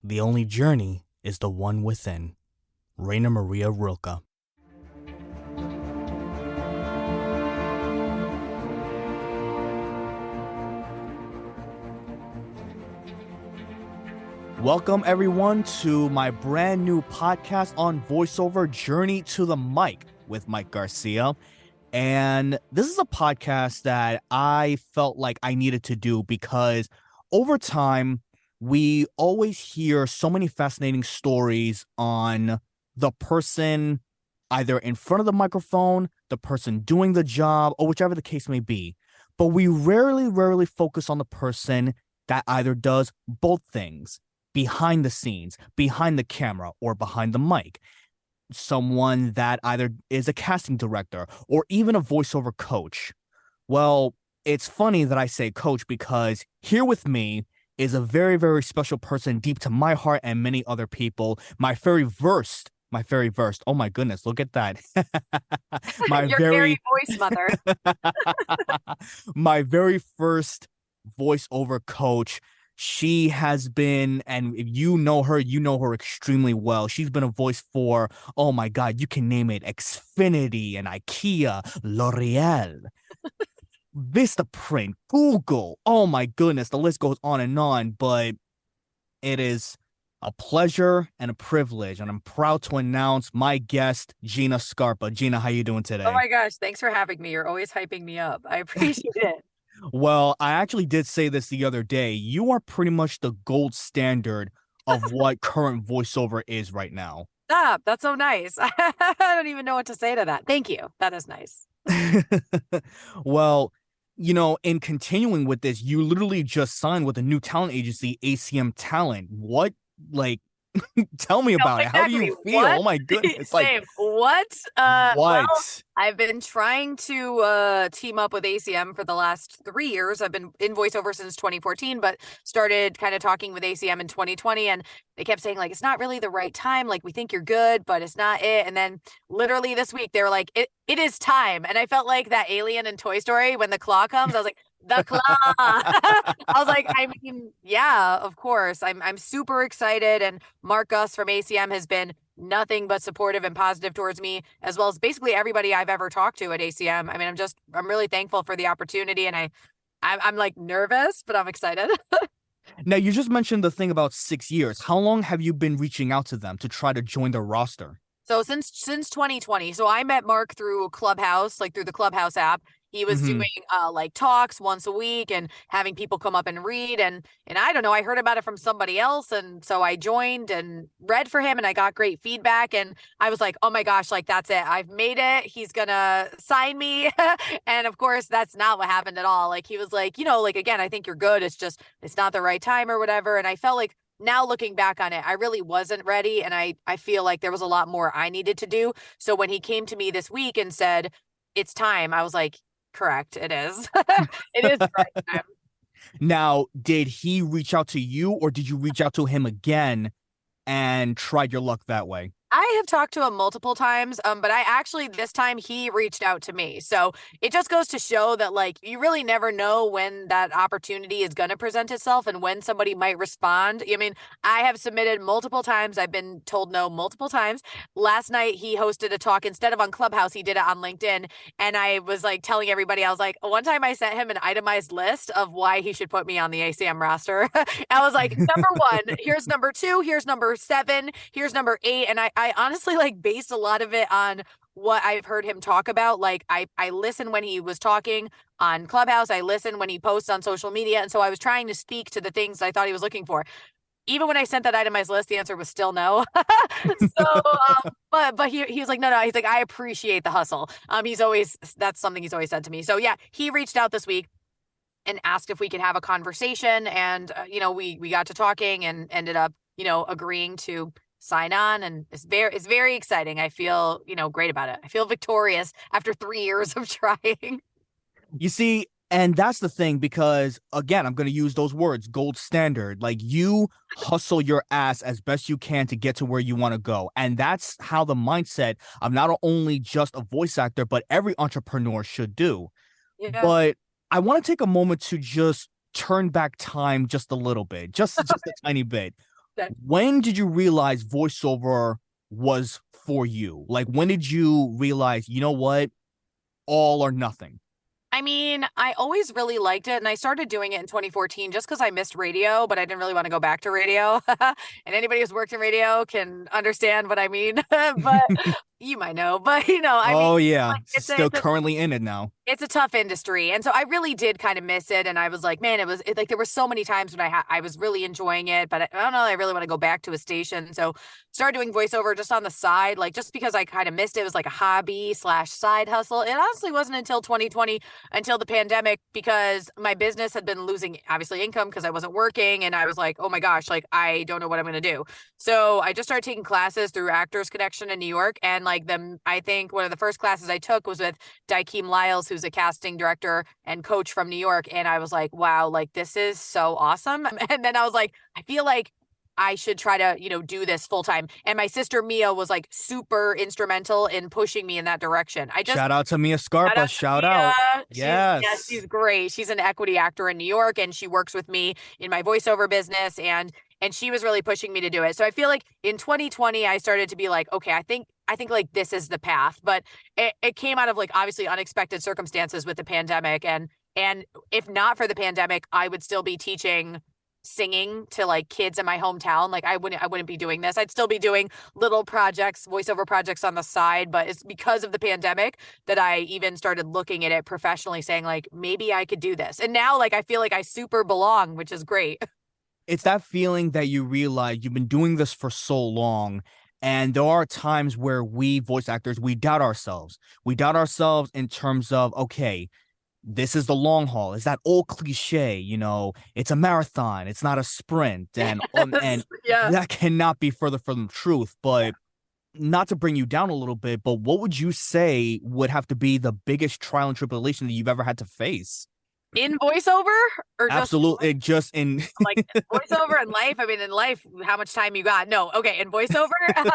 The only journey is the one within. Raina Maria Rilke. Welcome, everyone, to my brand new podcast on voiceover, Journey to the Mic with Mike Garcia. And this is a podcast that I felt like I needed to do because over time, we always hear so many fascinating stories on the person either in front of the microphone, the person doing the job, or whichever the case may be. But we rarely focus on the person that either does both things behind the scenes, behind the camera, or behind the mic. Someone that either is a casting director or even a voiceover coach. Well, it's funny that I say coach because here with me is a very special person deep to my heart and many other people. My very versed. Oh my goodness, look at that. my Your very voice mother. my very first voiceover coach. She has been, and if you know her extremely well. She's been a voice for, oh my God, you can name it, Xfinity and IKEA, L'Oreal, Vistaprint, Google. Oh my goodness, the list goes on, but it is a pleasure and a privilege, and I'm proud to announce my guest, Gina Scarpa. Gina, how you doing Oh today? my gosh, thanks for having me. You're always hyping me up. I appreciate it. Well, I actually did say this the other day. You are pretty much the gold standard of what current voiceover is right now. Stop. That's so nice. I don't even know what to say to that. Thank you. That is nice. Well, in continuing with this, you literally just signed with a new talent agency, ACM Talent. What, like, tell me No, about it. How do exactly. you feel? What? Oh my goodness. Like, Same. What? Well, what? I've been trying to team up with ACM for the last 3 years. I've been in voiceover since 2014, but started kind of talking with ACM in 2020. And they kept saying, like, it's not really the right time. Like, we think you're good, but it's not it. And then literally this week, they were like, it is time. And I felt like that alien in Toy Story when the claw comes. I was like, the claw. I was like, I mean, yeah, of course. I'm super excited. And Mark Gus from ACM has been nothing but supportive and positive towards me, as well as basically everybody I've ever talked to at ACM. I mean, I'm really thankful for the opportunity, and I'm like nervous, but I'm excited. Now, you just mentioned the thing about 6 years. How long have you been reaching out to them to try to join their roster? So since 2020, so I met Mark through Clubhouse, like through the Clubhouse app. He was Mm-hmm. doing like talks once a week and having people come up and read, and I don't know, I heard about it from somebody else, and so I joined and read for him, and I got great feedback, and I was like, oh my gosh, like that's it, I've made it. He's gonna sign me, and of course that's not what happened at all. Like he was like, like again, I think you're good. It's just it's not the right time or whatever, and I felt like now looking back on it, I really wasn't ready. And I feel like there was a lot more I needed to do. So when he came to me this week and said, it's time, I was like, correct, it is. It is the right time. Now, did he reach out to you or did you reach out to him again and tried your luck that way? I have talked to him multiple times, but I actually this time he reached out to me. So it just goes to show that like you really never know when that opportunity is going to present itself and when somebody might respond. I mean, I have submitted multiple times. I've been told no multiple times. Last night he hosted a talk instead of on Clubhouse, he did it on LinkedIn, and I was like telling everybody, I was like, one time I sent him an itemized list of why he should put me on the ACM roster. I was like, number one, here's number two, here's number seven, here's number eight, and I honestly like based a lot of it on what I've heard him talk about. Like I listen when he was talking on Clubhouse. I listen when he posts on social media. And so I was trying to speak to the things I thought he was looking for. Even when I sent that itemized list, the answer was still no. So, but he was like, no, he's like, I appreciate the hustle. That's something he's always said to me. So yeah, he reached out this week and asked if we could have a conversation. And, we got to talking and ended up, agreeing to sign on, and it's very exciting. I feel, great about it. I feel victorious after 3 years of trying. You see, and that's the thing, because again, I'm going to use those words, gold standard. Like you hustle your ass as best you can to get to where you want to go. And that's how the mindset of not only just a voice actor, but every entrepreneur should do. Yeah. But I want to take a moment to just turn back time just a little bit, just a tiny bit. when did you realize voiceover was for you? Like, when did you realize, you know what, all or nothing? I mean, I always really liked it, and I started doing it in 2014 just because I missed radio, but I didn't really want to go back to radio. And anybody who's worked in radio can understand what I mean. But you might know. But I mean, Oh yeah, like still currently in it now. it's a tough industry. And so I really did kind of miss it. And I was like, man, like there were so many times when I was really enjoying it, but I don't know. I really want to go back to a station. So started doing voiceover just on the side, like just because I kind of missed it. It was like a hobby slash side hustle. It honestly wasn't until 2020, until the pandemic, because my business had been losing obviously income because I wasn't working. And I was like, oh my gosh, like I don't know what I'm going to do. So I just started taking classes through Actors Connection in New York. And like I think one of the first classes I took was with Daikeem Lyles, who's a casting director and coach from New York. And I was like, wow, like this is so awesome. And then I was like, I feel like I should try to, do this full time. And my sister Mia was like super instrumental in pushing me in that direction. Shout out to Mia Shout Scarpa. out to Shout Mia. out. She's Yes. great. She's an equity actor in New York, and she works with me in my voiceover business, and she was really pushing me to do it. So I feel like in 2020 I started to be like, okay, I think like this is the path. But it came out of like obviously unexpected circumstances with the pandemic, and if not for the pandemic, I would still be teaching singing to like kids in my hometown. Like I wouldn't be doing this. I'd still be doing little projects, voiceover projects on the side, but it's because of the pandemic that I even started looking at it professionally, saying like maybe I could do this. And now like I feel like I super belong, which is great. It's that feeling that you realize you've been doing this for so long. And there are times where we voice actors, we doubt ourselves. We doubt ourselves in terms of, okay, this is the long haul. It's that old cliche, it's a marathon, it's not a sprint. And Yeah. that cannot be further from the truth. But not to bring you down a little bit, but what would you say would have to be the biggest trial and tribulation that you've ever had to face? In voiceover or just Absolutely. Just in like voiceover in life? I mean, in life, how much time you got? No. Okay. In voiceover?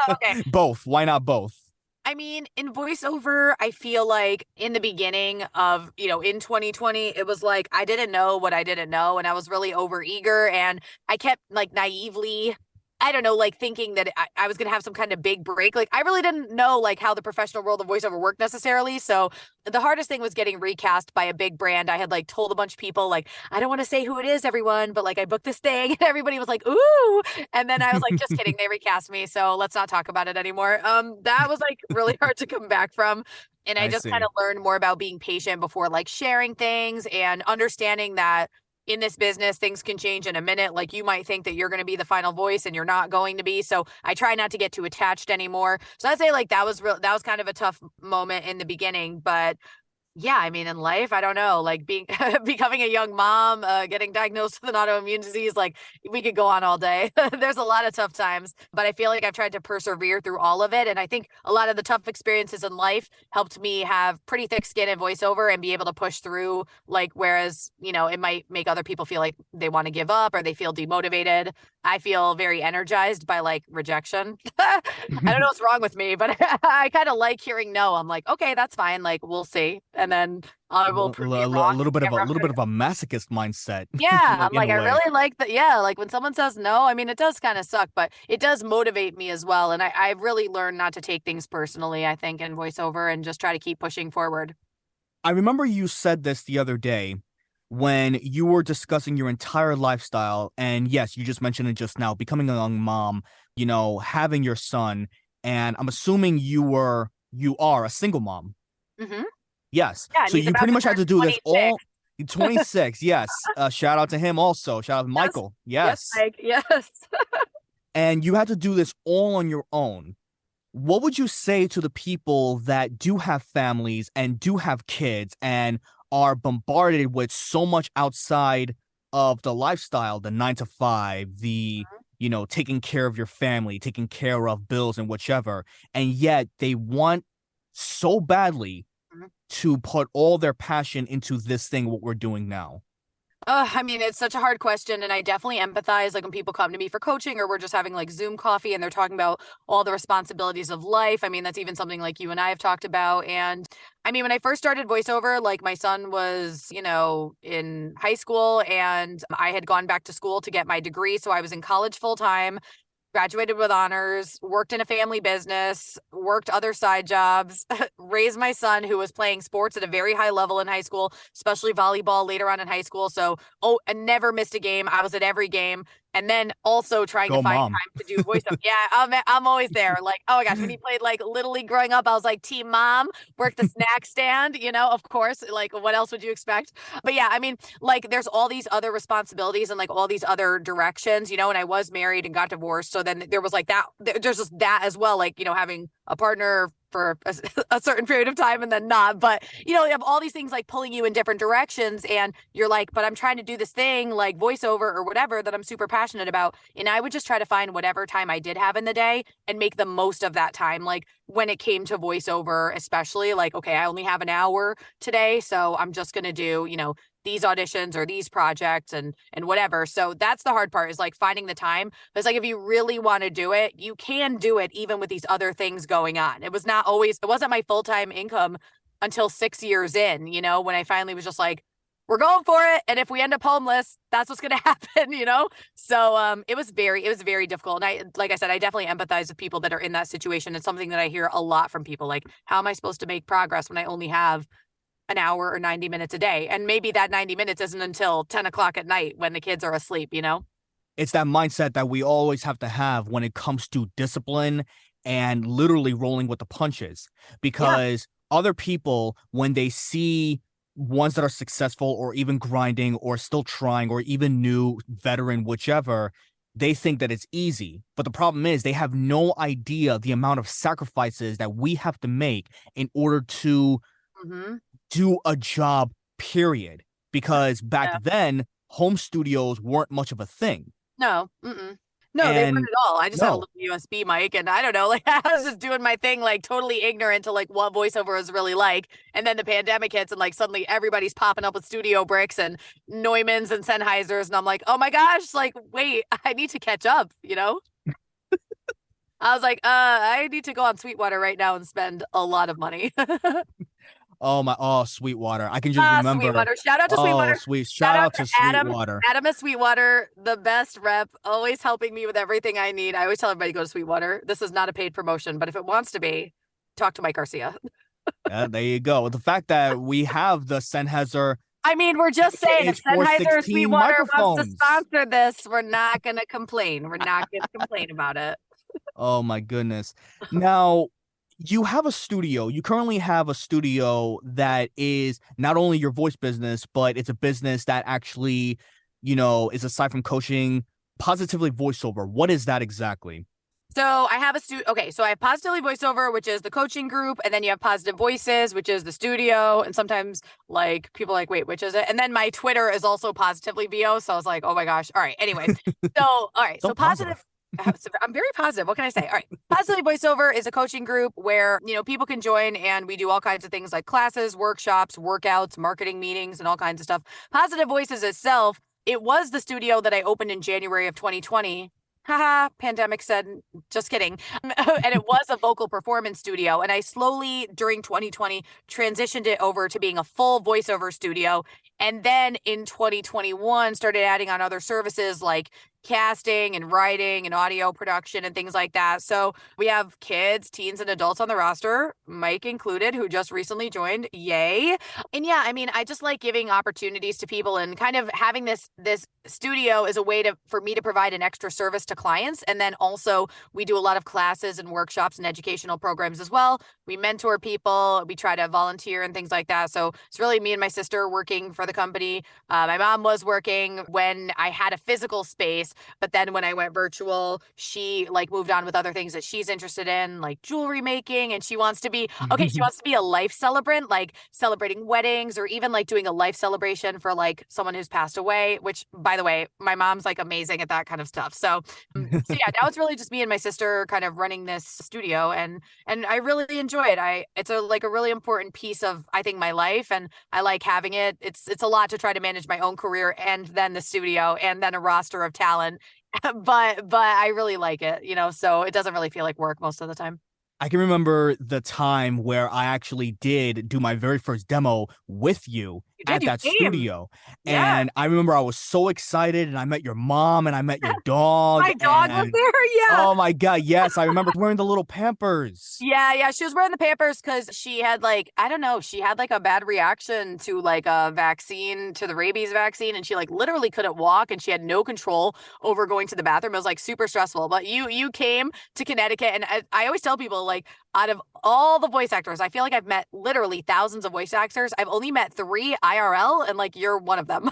Okay. both. Why not both? I mean, in voiceover, I feel like in the beginning of, in 2020, it was like I didn't know what I didn't know. And I was really overeager. And I kept like naively, I don't know, like thinking that I was going to have some kind of big break. Like I really didn't know like how the professional world of voiceover worked necessarily. So the hardest thing was getting recast by a big brand. I had like told a bunch of people like, I don't want to say who it is, everyone, but like I booked this thing and everybody was like, ooh. And then I was like, just kidding. They recast me. So let's not talk about it anymore. That was like really hard to come back from. And I I just kind see. of learned more about being patient before like sharing things and understanding that in this business, things can change in a minute. Like you might think that you're going to be the final voice and you're not going to be. So I try not to get too attached anymore. So I'd say like that was kind of a tough moment in the beginning, but yeah, I mean, in life, I don't know, like being becoming a young mom, getting diagnosed with an autoimmune disease, like we could go on all day. There's a lot of tough times, but I feel like I've tried to persevere through all of it. And I think a lot of the tough experiences in life helped me have pretty thick skin in voiceover and be able to push through. Like, whereas, it might make other people feel like they want to give up or they feel demotivated. I feel very energized by like rejection. I don't know what's wrong with me, but I kind of like hearing no. I'm like, okay, that's fine. Like, we'll see. And then I will prove you A wrong. little bit of a Never little bit of a masochist mindset, Yeah, like I'm in like, a I way. really like that. Yeah, like when someone says no, I mean, it does kind of suck, but it does motivate me as well. And I've really learned not to take things personally, I think, in voiceover and just try to keep pushing forward. I remember you said this the other day when you were discussing your entire lifestyle. And yes, you just mentioned it just now, becoming a young mom, having your son. And I'm assuming you are a single mom. Hmm. Yes. Yeah, and So he's you about pretty to much had turn to do this 26. all 26. Yes. Shout out to him also. Shout out to Yes. Michael. Yep, Yes. like, yes. And you had to do this all on your own. What would you say to the people that do have families and do have kids and are bombarded with so much outside of the lifestyle, the 9 to 5, taking care of your family, taking care of bills and whichever, and yet they want so badly Mhm. to put all their passion into this thing, what we're doing now? I mean, it's such a hard question, and I definitely empathize. Like when people come to me for coaching, or we're just having like Zoom coffee, and they're talking about all the responsibilities of life. I mean, that's even something like you and I have talked about. And I mean, when I first started voiceover, like my son was, in high school, and I had gone back to school to get my degree, so I was in college full time, graduated with honors, worked in a family business, worked other side jobs, raised my son who was playing sports at a very high level in high school, especially volleyball later on in high school. So, I never missed a game. I was at every game. And then also trying to Go find mom. time to do voiceover. Yeah, I'm always there. Like, oh my gosh, when he played like Little League growing up, I was like team mom, worked the snack stand, of course. Like, what else would you expect? But yeah, I mean, like there's all these other responsibilities and like all these other directions, and I was married and got divorced. So then there was like that, there's just that as well, like, having a partner for a certain period of time and then not. But, you have all these things like pulling you in different directions. And you're like, but I'm trying to do this thing like voiceover or whatever that I'm super passionate about. And I would just try to find whatever time I did have in the day and make the most of that time. Like when it came to voiceover, especially like, okay, I only have an hour today. So I'm just going to do, these auditions or these projects and whatever. So that's the hard part is like finding the time. But it's like if you really want to do it, you can do it even with these other things going on. It wasn't my full-time income until 6 years in, when I finally was just like, we're going for it. And if we end up homeless, that's what's going to happen. So it was very difficult. And like I said, I definitely empathize with people that are in that situation. It's something that I hear a lot from people. Like, how am I supposed to make progress when I only have an hour or 90 minutes a day? And maybe that 90 minutes isn't until 10 o'clock at night when the kids are asleep. It's that mindset that we always have to have when it comes to discipline and literally rolling with the punches, Yeah. because other people, when they see ones that are successful or even grinding or still trying or even new veteran, whichever, they think that it's easy. But the problem is they have no idea the amount of sacrifices that we have to make in order to Mm-hmm. do a job, period. Because back Yeah. then, home studios weren't much of a thing. No. Mm-mm. No, they weren't And at all. I just had a no, little USB mic and I don't know, like I was just doing my thing, like totally ignorant to like what voiceover is really like. And then the pandemic hits and like suddenly everybody's popping up with studio bricks and Neumanns and Sennheisers. And I'm like, oh my gosh, like, wait, I need to catch up. I was like, I need to go on Sweetwater right now and spend a lot of money. Sweetwater. I can just remember. Sweetwater. Shout out to Oh, Sweetwater. sweet. Shout Shout out out to to Adam. Sweetwater. Adam at Sweetwater, the best rep, always helping me with everything I need. I always tell everybody to go to Sweetwater. This is not a paid promotion, but if it wants to be, talk to Mike Garcia. Yeah, there you go. The fact that we have the Sennheiser I mean, we're just saying if Sennheiser or 416 Sweetwater wants to microphones. sponsor this, we're not going to complain. We're not going to complain about it. Oh my goodness. Now, you have a studio. You currently have a studio that is not only your voice business, but it's a business that actually, is aside from coaching, positively voiceover. What is that exactly? So I have okay, so I have Positively Voiceover, which is the coaching group, and then you have Positive Voices, which is the studio. And sometimes like people are like, wait, which is it? And then my Twitter is also Positively VO. So I was like, oh my gosh. All right. Anyway. So all right. So So positive. positive. So I'm very positive. What can I say? All right. Positively Voiceover is a coaching group where, people can join and we do all kinds of things like classes, workshops, workouts, marketing meetings, and all kinds of stuff. Positive Voices itself, it was the studio that I opened in January of 2020. Haha, pandemic said, just kidding. And it was a vocal performance studio. And I slowly, during 2020, transitioned it over to being a full voiceover studio. And then in 2021, started adding on other services like casting and writing and audio production and things like that. So we have kids, teens, and adults on the roster, Mike included, who just recently joined. Yay. And yeah, I mean, I just like giving opportunities to people and kind of having this studio is a way for me to provide an extra service to clients. And then also we do a lot of classes and workshops and educational programs as well. We mentor people, we try to volunteer and things like that. So it's really me and my sister working for the company. My mom was working when I had a physical space. business. But then when I went virtual, she like moved on with other things that she's interested in, like jewelry making. And she wants to be, okay, she wants to be a life celebrant, like celebrating weddings or even like doing a life celebration for like someone who's passed away, which by the way, my mom's like amazing at that kind of stuff. So yeah, now it's really just me and my sister kind of running this studio, and I really enjoy it. It's a like a really important piece of I think my life, and I like having it. It's a lot to try to manage my own career and then the studio and then a roster of talent. But I really like it, so it doesn't really feel like work most of the time. I can remember the time where I actually did do my very first demo with you You did, at you that came. studio. Yeah. And I remember I was so excited, and I met your mom and I met your dog. My dog was And there. Yeah. oh my God, yes, I remember wearing the little Pampers. Yeah, she was wearing the Pampers because she had like, I don't know, she had like a bad reaction to like a vaccine, to the rabies vaccine, and she like literally couldn't walk and she had no control over going to the bathroom. It was like super stressful. But you came to Connecticut, and I always tell people like out of all the voice actors, I feel like I've met literally thousands of voice actors. I've only met 3 IRL, and like you're one of them.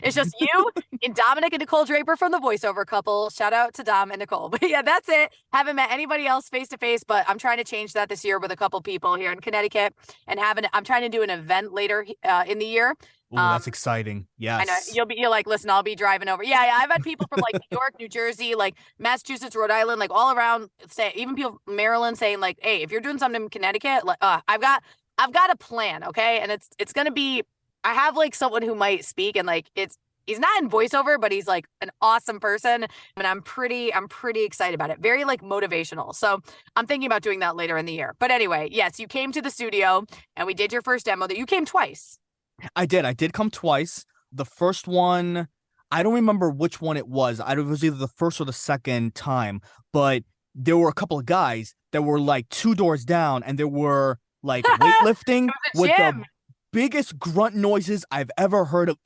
It's just you and Dominic and Nicole Draper from the voiceover couple. Shout out to Dom and Nicole. But yeah, that's it. Haven't met anybody else face to face, but I'm trying to change that this year with a couple people here in Connecticut, and I'm trying to do an event later in the year. Oh, that's exciting. I know Yes. you're like, listen, I'll be driving over. Yeah. I've had people from like New York, New Jersey, like Massachusetts, Rhode Island, like all around, say even people from Maryland saying like, hey, if you're doing something in Connecticut, like I've got a plan, okay? And it's gonna be, I have like someone who might speak, and like he's not in voiceover, but he's like an awesome person, and I'm pretty excited about it. Very like motivational. So I'm thinking about doing that later in the year. But anyway, yes, you came to the studio and we did your first demo. That you came twice. I did. I did come twice. The first one, I don't remember which one it was. It was either the first or the second time, but there were a couple of guys that were like 2 doors down, and they were like weightlifting with the Gym. biggest grunt noises I've ever heard of.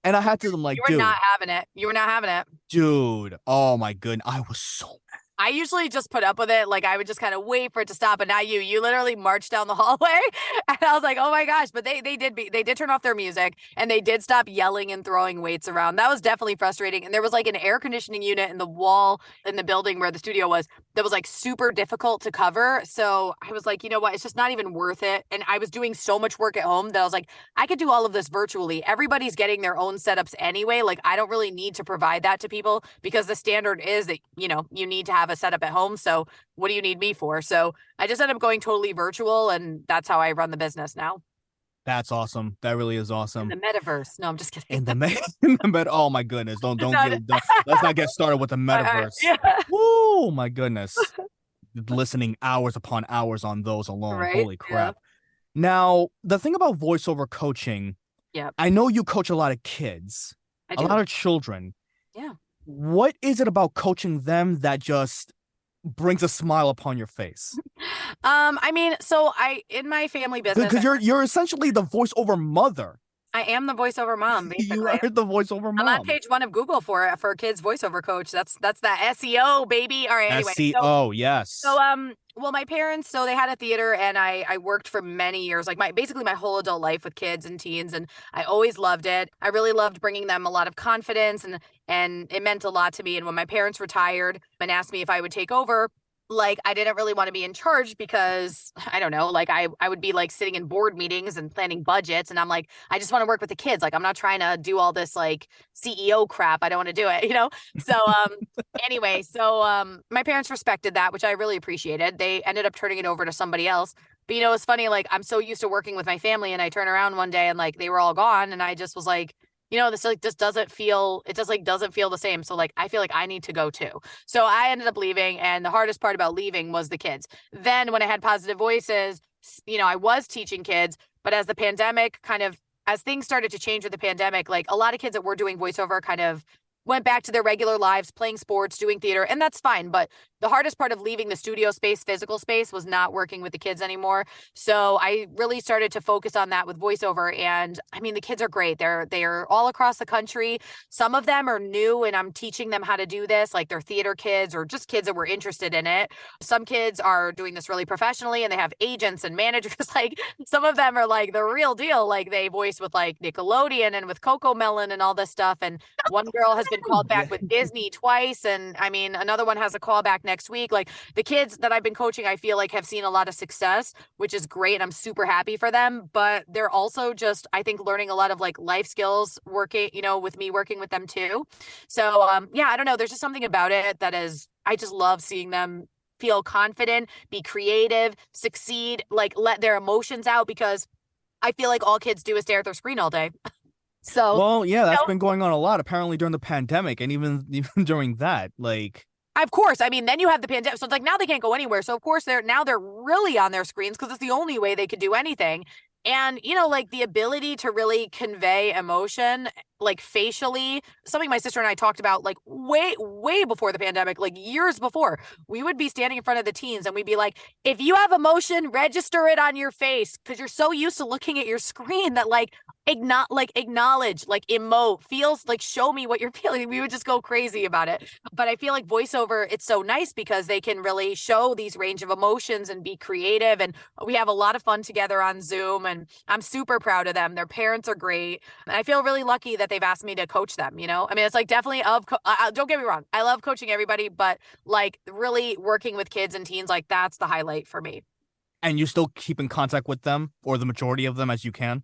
And I had to, I'm like, You were dude, not having it. You were not having it. dude, oh my goodness. I was so I usually just put up with it. Like I would just kind of wait for it to stop, but not you. You literally marched down the hallway, and I was like, "Oh my gosh!" But they did turn off their music, and they did stop yelling and throwing weights around. That was definitely frustrating. And there was like an air conditioning unit in the wall in the building where the studio was that was like super difficult to cover. So I was like, you know what? It's just not even worth it. And I was doing so much work at home that I was like, I could do all of this virtually. Everybody's getting their own setups anyway. Like I don't really need to provide that to people because the standard is that you need to have a setup at home. So what do you need me for? So I just ended up going totally virtual, and that's how I run the business now. That's awesome. That really is awesome. In the metaverse. No, I'm just kidding. In the oh my goodness. Don't let's not get started with the metaverse. Yeah. Oh my goodness. Listening hours upon hours on those alone. Right? Holy crap. Yeah. Now, the thing about voiceover coaching, Yeah. I know you coach a lot of kids, I a do. lot of children. Yeah. What is it about coaching them that just brings a smile upon your face? I mean, so in my family business, Because you're essentially the voiceover mother. I am the voiceover mom, basically. You are the voiceover mom. I'm on page 1 of Google for a kids voiceover coach. That's that SEO, baby. All right, anyway. SEO, yes. So well, my parents, so they had a theater, and I worked for many years, like basically my whole adult life with kids and teens, and I always loved it. I really loved bringing them a lot of confidence, and it meant a lot to me. And when my parents retired and asked me if I would take over, like I didn't really want to be in charge because I don't know, like I would be like sitting in board meetings and planning budgets, and I'm like, I just want to work with the kids. Like I'm not trying to do all this like CEO crap. I don't want to do it, So anyway, so my parents respected that, which I really appreciated. They ended up turning it over to somebody else. But it's funny, like I'm so used to working with my family, and I turn around one day and like they were all gone, and I just was like, this like just doesn't feel the same. So like I feel like I need to go too. So I ended up leaving, and the hardest part about leaving was the kids. Then when I had Positive Voices, I was teaching kids, but as the pandemic as things started to change with the pandemic, like a lot of kids that were doing voiceover kind of went back to their regular lives, playing sports, doing theater, and that's fine. But the hardest part of leaving the studio space, physical space, was not working with the kids anymore. So I really started to focus on that with voiceover. And I mean, the kids are great. They're all across the country. Some of them are new and I'm teaching them how to do this, like they're theater kids or just kids that were interested in it. Some kids are doing this really professionally and they have agents and managers. Like some of them are like the real deal. Like they voice with like Nickelodeon and with Coco Melon and all this stuff. And one girl has been called back with Disney twice. And I mean, another one has a call back next week. Like the kids that I've been coaching, I feel like have seen a lot of success, which is great. And I'm super happy for them. But they're also just, I think, learning a lot of like life skills working, with me working with them too. So yeah, I don't know. There's just something about it that is, I just love seeing them feel confident, be creative, succeed, like let their emotions out, because I feel like all kids do is stare at their screen all day. So, Well, yeah, that's been going on a lot apparently during the pandemic, and even during that, like. of course, I mean, then you have the pandemic. So it's like now they can't go anywhere. So of course they're really on their screens because it's the only way they could do anything. And, like the ability to really convey emotion, like facially, something my sister and I talked about like way, way before the pandemic, like years before, we would be standing in front of the teens and we'd be like, if you have emotion, register it on your face, because you're so used to looking at your screen that like acknowledge, like emote, feels like show me what you're feeling. We would just go crazy about it. But I feel like voiceover, it's so nice because they can really show these range of emotions and be creative. And we have a lot of fun together on Zoom. And I'm super proud of them. Their parents are great. And I feel really lucky that they've asked me to coach them. I mean, it's like definitely don't get me wrong. I love coaching everybody, but like really working with kids and teens, like that's the highlight for me. And you still keep in contact with them, or the majority of them, as you can?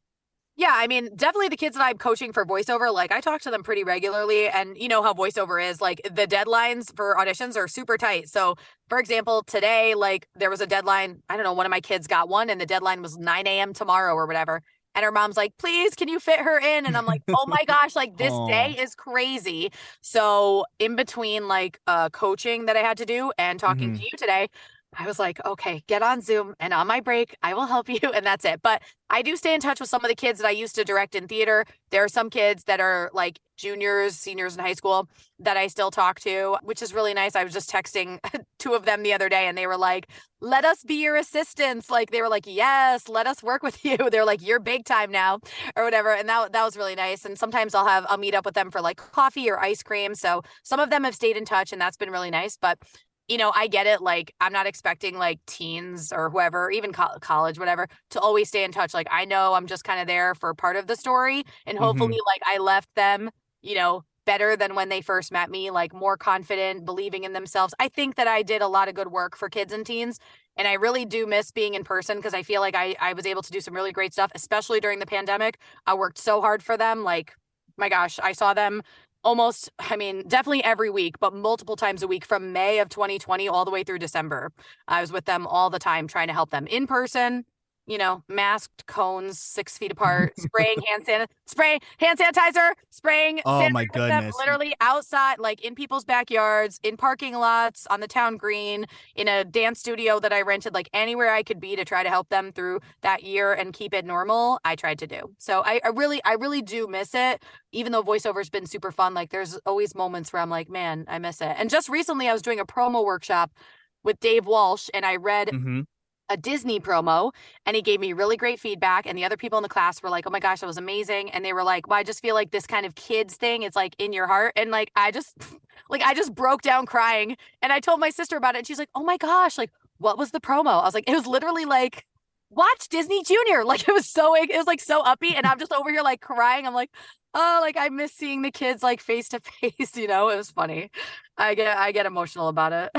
Yeah, I mean, definitely the kids that I'm coaching for voiceover, like I talk to them pretty regularly. And you know how voiceover is, like the deadlines for auditions are super tight. So, for example, today, like there was a deadline. I don't know, one of my kids got one and the deadline was 9 a.m. tomorrow or whatever. And her mom's like, please, can you fit her in? And I'm like, oh my gosh, like this day Oh. is crazy. So, in between like coaching that I had to do and talking to Hmm. you today, I was like, okay, get on Zoom and on my break, I will help you. And that's it. But I do stay in touch with some of the kids that I used to direct in theater. There are some kids that are like juniors, seniors in high school that I still talk to, which is really nice. I was just texting two of them the other day and they were like, let us be your assistants. Like they were like, yes, let us work with you. They're like, you're big time now or whatever. And that was really nice. And sometimes I'll meet up with them for like coffee or ice cream. So some of them have stayed in touch and that's been really nice. But I get it. Like, I'm not expecting like teens or whoever, even college, whatever, to always stay in touch. Like, I know I'm just kind of there for part of the story. And Hmm. hopefully, like, I left them, better than when they first met me, like more confident, believing in themselves. I think that I did a lot of good work for kids and teens. And I really do miss being in person because I feel like I was able to do some really great stuff, especially during the pandemic. I worked so hard for them. Like, my gosh, I saw them almost, I mean, definitely every week, but multiple times a week from May of 2020 all the way through December. I was with them all the time trying to help them in person, masked cones 6 feet apart, spraying hand sanitizer, spraying Oh sanitizer my with them goodness. literally outside, like in people's backyards, in parking lots, on the town green, in a dance studio that I rented, like anywhere I could be to try to help them through that year and keep it normal. I tried to do. So I really do miss it, even though voiceover's been super fun. Like there's always moments where I'm like, man, I miss it. And just recently I was doing a promo workshop with Dave Walsh and I read Hmm. a Disney promo and he gave me really great feedback. And the other people in the class were like, oh my gosh, that was amazing. And they were like, well, I just feel like this kind of kids thing, it's like in your heart. And like, I just broke down crying and I told my sister about it. And she's like, oh my gosh, like, what was the promo? I was like, it was literally like, watch Disney Junior. Like it was like so uppy. And I'm just over here like crying. I'm like, oh, like I miss seeing the kids like face to face, it was funny. I get emotional about it.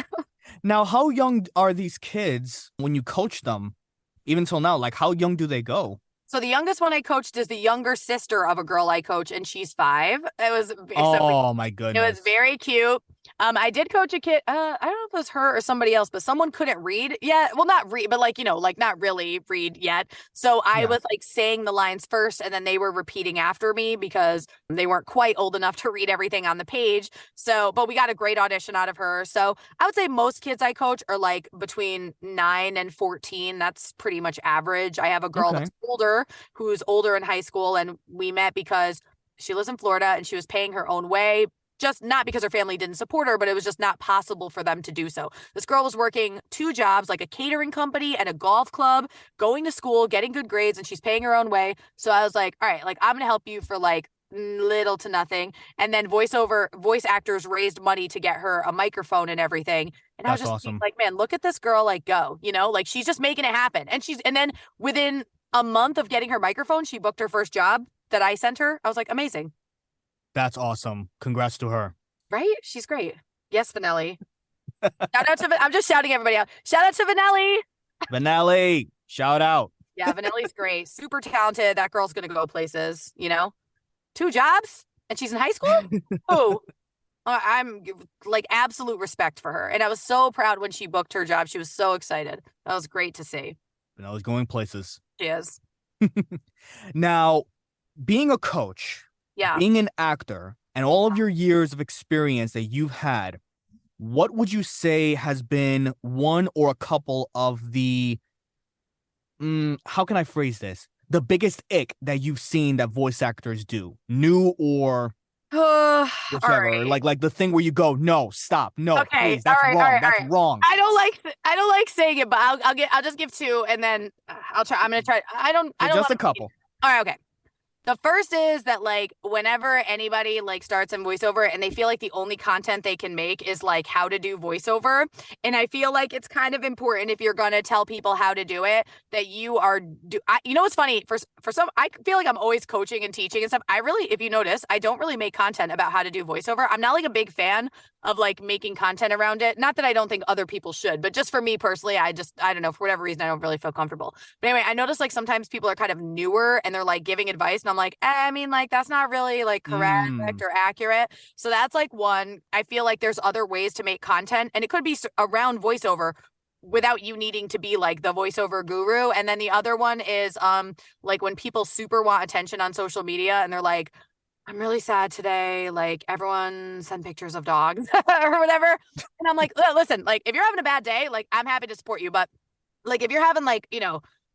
Now, how young are these kids when you coach them? Even till now, like how young do they go? So the youngest one I coached is the younger sister of a girl I coach, and she's 5. Oh my It was goodness. very cute. I did coach a kid. I don't know if it was her or somebody else, but someone couldn't read yet. Well, not read, but like, like not really read yet. So I Yeah. was like saying the lines first, and then they were repeating after me because they weren't quite old enough to read everything on the page. So, but we got a great audition out of her. So I would say most kids I coach are like between 9 and 14. That's pretty much average. I have a girl Okay. that's older, who's older in high school, and we met because she lives in Florida and she was paying her own way just not because her family didn't support her, but it was just not possible for them to do so. This girl was working 2 jobs, like a catering company and a golf club, going to school, getting good grades, and she's paying her own way. So I was like, all right, like I'm going to help you for like little to nothing. And then voice actors raised money to get her a microphone and everything. And I was That's just awesome. like, man, look at this girl, like go, like she's just making it happen. And then within a month of getting her microphone, she booked her first job that I sent her. I was like, amazing. That's awesome. Congrats to her. Right? She's great. Yes, Vanelli. Shout out to, I'm just shouting everybody out. Shout out to Vanelli. Vanelli, shout out. Yeah, Vanelli's great. Super talented. That girl's going to go places, 2 jobs and she's in high school? Oh, I'm like absolute respect for her. And I was so proud when she booked her job. She was so excited. That was great to see. Vanelli's going places. She is. Now, being a coach, Yeah. being an actor, and all of your years of experience that you've had, what would you say has been one or a couple of the, how can I phrase this? The biggest ick that you've seen that voice actors do, new or All whichever, right. like the thing where you go, no, stop, no, Okay. please, that's All right. wrong, All right. that's All right. wrong. I don't like saying it, but I'll just give 2 and then I'll try. I'm going to try. I don't Just a want to. couple. All right. Okay. The first is that like whenever anybody like starts in voiceover and they feel like the only content they can make is like how to do voiceover. And I feel like it's kind of important if you're going to tell people how to do it that you are what's funny for some, I feel like I'm always coaching and teaching and stuff. I really, if you notice, I don't really make content about how to do voiceover. I'm not like a big fan of like making content around it. Not that I don't think other people should, but just for me personally, I don't know, for whatever reason, I don't really feel comfortable. But anyway, I notice like sometimes people are kind of newer and they're like giving advice and I'm like, I mean, like that's not really like correct or accurate. So that's like one. I feel like there's other ways to make content and it could be around voiceover without you needing to be like the voiceover guru. And then the other one is like when people super want attention on social media and they're like, I'm really sad today. Like everyone send pictures of dogs or whatever. And I'm like, listen, like if you're having a bad day, like I'm happy to support you. But like if you're having like,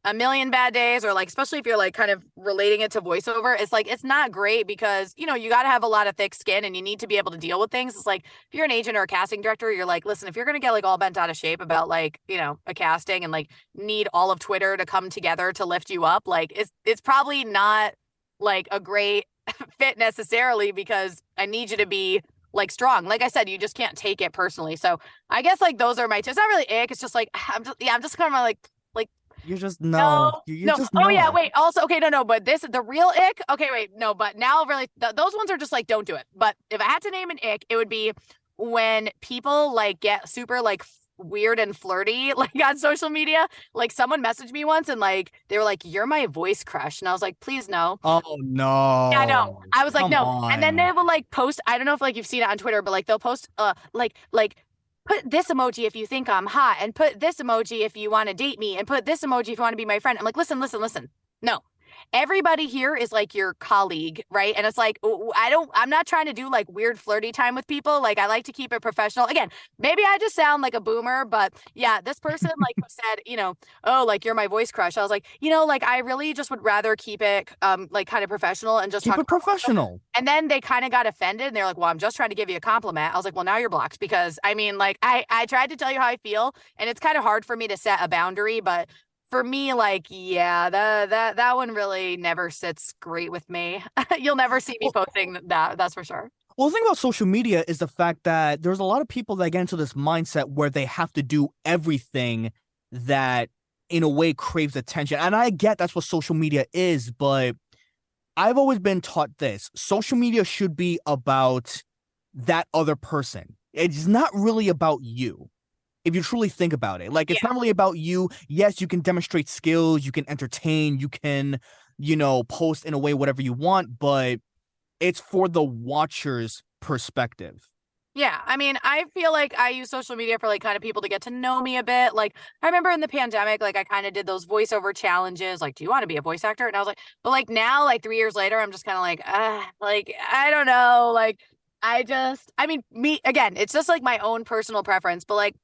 a million bad days or like, especially if you're like kind of relating it to voiceover, it's like, it's not great because, you got to have a lot of thick skin and you need to be able to deal with things. It's like, if you're an agent or a casting director, you're like, listen, if you're going to get like all bent out of shape about like, a casting and like need all of Twitter to come together to lift you up, like it's probably not like a great fit necessarily because I need you to be like strong. Like I said, you just can't take it personally. So I guess like those are my tips. It's not really ick. It's just like I'm just kind of like You're just no, you no. just Oh yeah, know. wait. Also, okay, no. But the real ick. Okay, wait, no. But now really, those ones are just like don't do it. But if I had to name an ick, it would be when people like get super like weird and flirty like on social media. Like someone messaged me once and like they were like, "You're my voice crush," and I was like, "Please no." Oh Yeah, I know. no. I was like, Come no. And then on. they will like post, I don't know if like you've seen it on Twitter, but like they'll post like put this emoji if you think I'm hot and put this emoji if you want to date me and put this emoji if you want to be my friend. I'm like, listen. No. Everybody here is like your colleague, right? And it's like, I'm not trying to do like weird flirty time with people. Like I like to keep it professional. Again, maybe I just sound like a boomer, but yeah, this person like said, oh, like you're my voice crush. I was like, like I really just would rather keep it like kind of professional and just Keep talk it about myself. professional. And then they kind of got offended and they're like, well, I'm just trying to give you a compliment. I was like, well, now you're blocked because I mean, like I tried to tell you how I feel and it's kind of hard for me to set a boundary, but for me, like, yeah, that one really never sits great with me. You'll never see me posting that. That's for sure. Well, the thing about social media is the fact that there's a lot of people that get into this mindset where they have to do everything that in a way craves attention. And I get that's what social media is, but I've always been taught this. Social media should be about that other person. It's not really about you. If you truly think about it, like it's Yeah. not really about you. Yes, you can demonstrate skills, you can entertain, you can, post in a way whatever you want, but it's for the watcher's perspective. Yeah. I mean, I feel like I use social media for like kind of people to get to know me a bit. Like I remember in the pandemic, like I kind of did those voiceover challenges. Like, do you want to be a voice actor? And I was like, but like now, like 3 years later, I'm just kind of like, I don't know. Like I mean, me again, it's just like my own personal preference, but like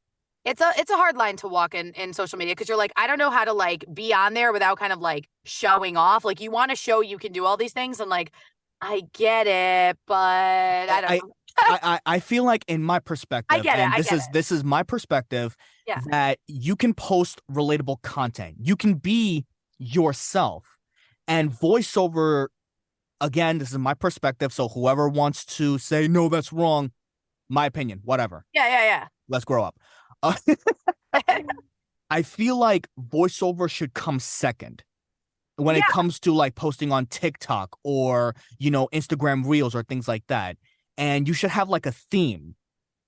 it's a hard line to walk in social media because you're like, I don't know how to like be on there without kind of like showing off. Like you want to show you can do all these things and like I get it, but I don't I know. I feel like in my I perspective, get it. and I get it. this is my perspective, Yeah. that you can post relatable content. You can be yourself. And voiceover, again, this is my perspective. So whoever wants to say, no, that's wrong, my opinion, whatever. Yeah. Let's grow up. Uh, Yeah. I feel like voiceover should come second when it Yeah. comes to like posting on TikTok or, Instagram Reels or things like that. And you should have like a theme.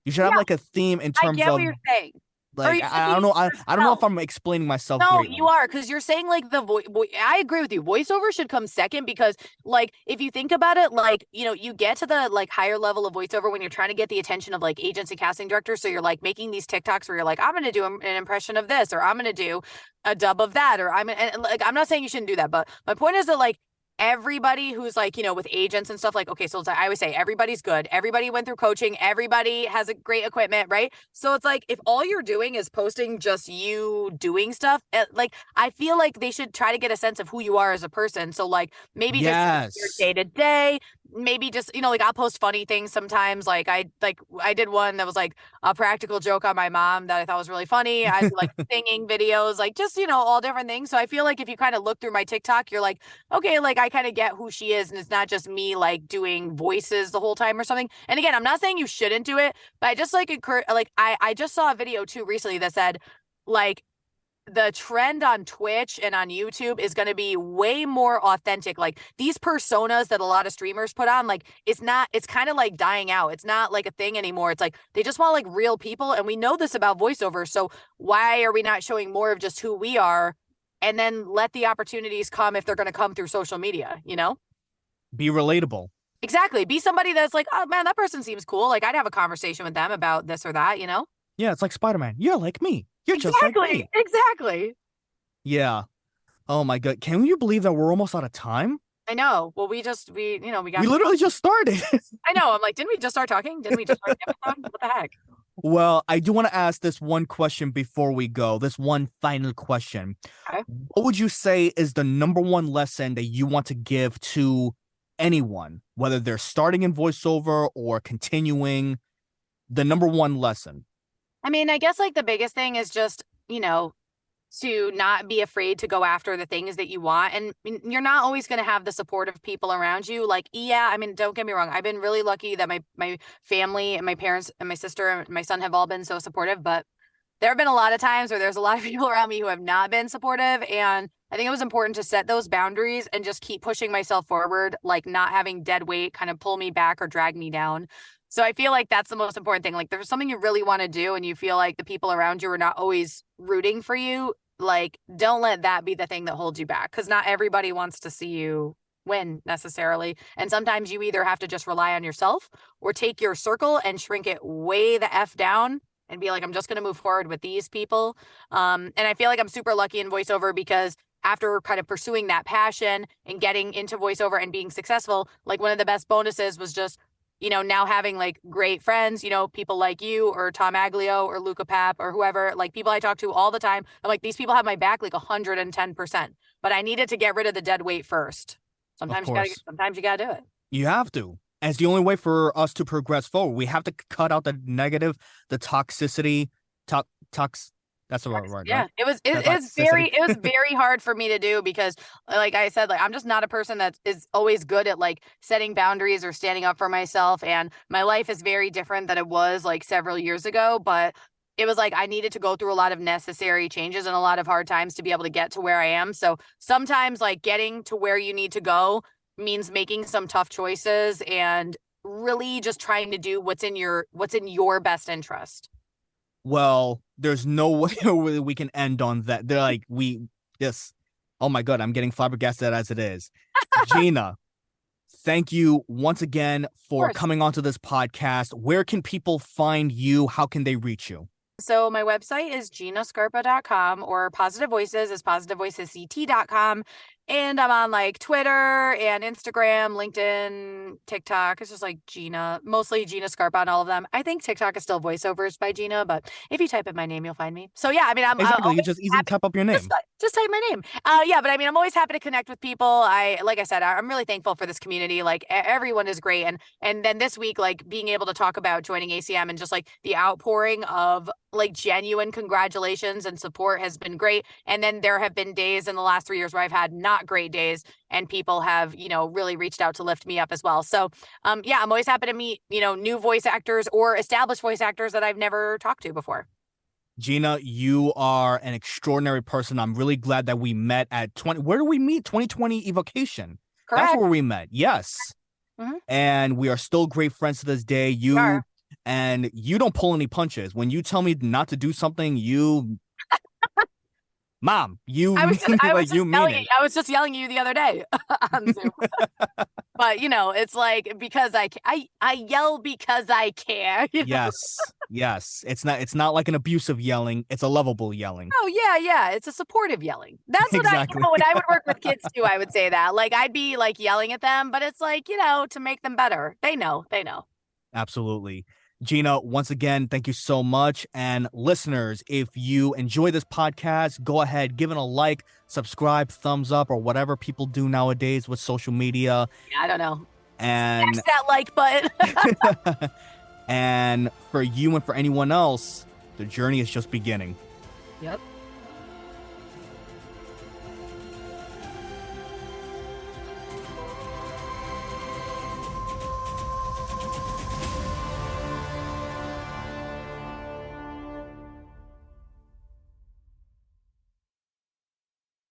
You should have Yeah. like a theme in I terms get what of you're saying. Or like you should I don't be know I don't know if yourself. I'm explaining myself No, you greatly. are because you're saying like the voice. I agree with you. Voiceover should come second because, like, if you think about it, like, you get to the like higher level of voiceover when you're trying to get the attention of like agents and casting directors. So you're like making these TikToks where you're like, I'm going to do an impression of this, or I'm going to do a dub of that, or and like, I'm not saying you shouldn't do that, but my point is that like everybody who's like, with agents and stuff, like, okay, so it's like, I always say everybody's good. Everybody went through coaching. Everybody has a great equipment, right? So it's like, if all you're doing is posting just you doing stuff, like, I feel like they should try to get a sense of who you are as a person. So like maybe just your Yes. day to day, maybe just, like I'll post funny things sometimes. I did one that was like a practical joke on my mom that I thought was really funny. I do like singing videos, like just, all different things. So I feel like if you kind of look through my TikTok, you're like, okay, like I kind of get who she is, and it's not just me like doing voices the whole time or something. And again, I'm not saying you shouldn't do it, but I just like I just saw a video too recently that said like the trend on Twitch and on YouTube is going to be way more authentic. Like these personas that a lot of streamers put on, like it's kind of like dying out. It's not like a thing anymore. It's like they just want like real people. And we know this about voiceover. So why are we not showing more of just who we are and then let the opportunities come if they're going to come through social media, Be relatable. Exactly. Be somebody that's like, oh man, that person seems cool. Like I'd have a conversation with them about this or that. Yeah, it's like Spider-Man. You're like me. You're just like Exactly. me. Exactly. Yeah. Oh my God. Can you believe that we're almost out of time? I know. Well, we got We literally just started. I know. I'm like, didn't we just start talking? Didn't we just start the episode? What the heck? Well, I do want to ask this one question before we go. This one final question. Okay. What would you say is the number one lesson that you want to give to anyone, whether they're starting in voiceover or continuing? The number one lesson. I mean, I guess like the biggest thing is just, to not be afraid to go after the things that you want. And you're not always going to have the support of people around you. Like, yeah, I mean, don't get me wrong. I've been really lucky that my family and my parents and my sister and my son have all been so supportive, but there have been a lot of times where there's a lot of people around me who have not been supportive. And I think it was important to set those boundaries and just keep pushing myself forward, like not having dead weight kind of pull me back or drag me down. So I feel like that's the most important thing. Like there's something you really want to do and you feel like the people around you are not always rooting for you. Like, don't let that be the thing that holds you back, because not everybody wants to see you win necessarily. And sometimes you either have to just rely on yourself or take your circle and shrink it way the F down and be like, I'm just going to move forward with these people. And I feel like I'm super lucky in voiceover because after kind of pursuing that passion and getting into voiceover and being successful, like one of the best bonuses was just, now having like great friends, people like you or Tom Aglio or Luca Pap or whoever, like people I talk to all the time. I'm like, these people have my back like 110%, but I needed to get rid of the dead weight first. Sometimes you gotta do it. You have to. And it's the only way for us to progress forward. We have to cut out the negative, the toxicity, that's the right word. Yeah, right? it was very hard for me to do because, like I said, like I'm just not a person that is always good at like setting boundaries or standing up for myself. And my life is very different than it was like several years ago. But it was like I needed to go through a lot of necessary changes and a lot of hard times to be able to get to where I am. So sometimes like getting to where you need to go means making some tough choices and really just trying to do what's in your best interest. Well, there's no way we can end on that. They're like, yes. Oh my God, I'm getting flabbergasted as it is. Gina, thank you once again for coming onto this podcast. Where can people find you? How can they reach you? So my website is ginascarpa.com, or Positive Voices is positivevoicesct.com. And I'm on like Twitter and Instagram, LinkedIn, TikTok. It's just like Gina, mostly Gina Scarpa on all of them. I think TikTok is still voiceovers by Gina, but if you type in my name, you'll find me. So yeah, I mean, I'm Exactly. You always just easily happy. type up your name. Just type my name. Yeah, but I mean, I'm always happy to connect with people. Like I said, I'm really thankful for this community. Like everyone is great, and then this week, like being able to talk about joining ACM and just like the outpouring of like genuine congratulations and support has been great. And then there have been days in the last 3 years where I've had not great days, and people have, really reached out to lift me up as well. So, yeah, I'm always happy to meet, new voice actors or established voice actors that I've never talked to before. Gina, you are an extraordinary person. I'm really glad that we met at 20. Where do we meet? 2020 Evocation. Correct. That's where we met. Yes. Mm-hmm. And we are still great friends to this day. And you don't pull any punches. When you tell me not to do something, Mom, you I was just, I was like just you mean yelling, it. I was just yelling at you the other day on Zoom. But it's like because I yell because I care. Yes. It's not like an abusive yelling. It's a lovable yelling. Oh yeah. It's a supportive yelling. That's what Exactly. when I would work with kids too, I would say that. Like I'd be like yelling at them, but it's like, to make them better. They know. Absolutely. Gina, once again, thank you so much. And listeners, if you enjoy this podcast, go ahead, give it a like, subscribe, thumbs up, or whatever people do nowadays with social media. Yeah, I don't know. And smash that like button. and for you and for anyone else, the journey is just beginning. Yep.